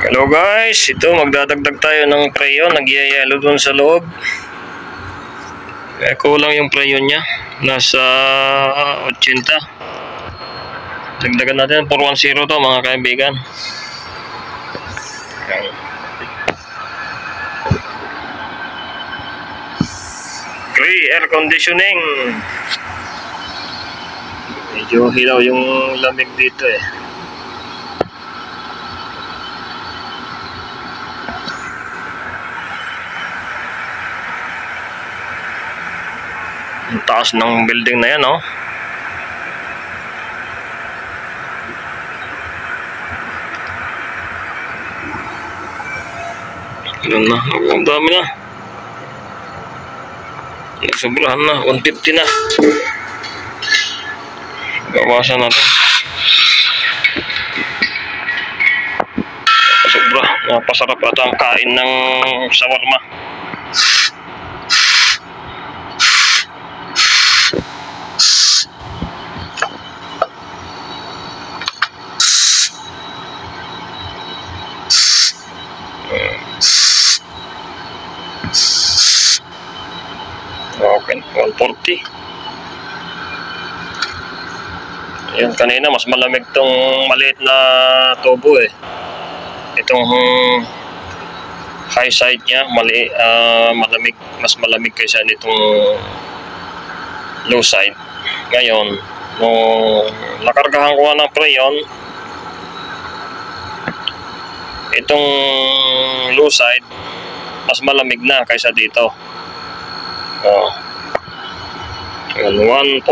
Hello guys, ito magdadagdag tayo ng preyon, nagyayelo dun sa loob. Kulang yung preyon niya, nasa 80. Dagdagan natin 410 to mga kaibigan. Gray air conditioning. Medyo hilaw yung lamig dito eh. Ang taas ng building na yan, oh. Ilan na? Ang dami na. Nagsobrahan na. 150 na. Gawasan natin. Sobra. Napasarap ata ang kain ng shawarma. Okay, 140. Ayan, kanina mas malamig tong maliit na tubo eh. Itong high side niya, malamig, mas malamig kaysa nitong low side. Ngayon, nung nakargahan ko ng preyon, itong low side mas malamig na kaysa dito. 140.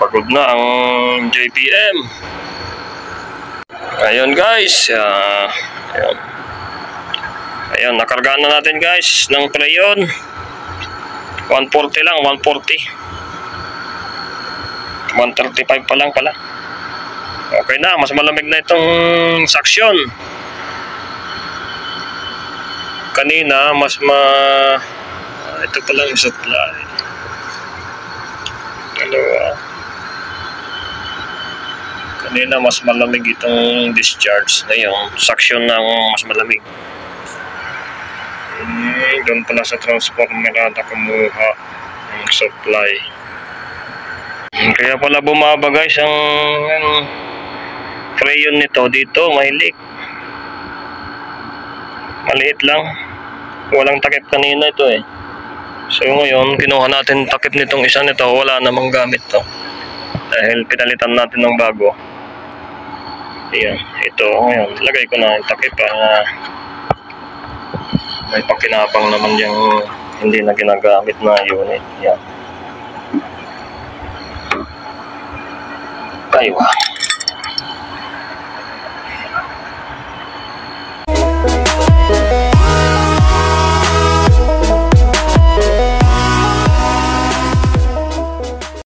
Pagod na ang JPM. Ayun guys, ayun, nakargaan na natin guys ng preyon. 140 lang, 140. 135 pa lang pala. Okay na, mas malamig na itong suction. Kanina mas ito pa lang yung supply. Dalawa. Kanina mas malamig itong discharge. Ngayon, suction na mas malamig. Doon pala sa transformer na kumuha ng supply. Kaya pala bumaba guys ang preyon nito dito, may leak. Maliit lang. Walang takip kanina ito eh. So ngayon, kinuha natin takip nitong isa nito. Wala namang gamit to. Dahil pinalitan natin ng bago. Ayan. Ito, ngayon, lagay ko na yung takip para may pakinabang naman yung hindi na ginagamit na unit. Ayan. Aywa.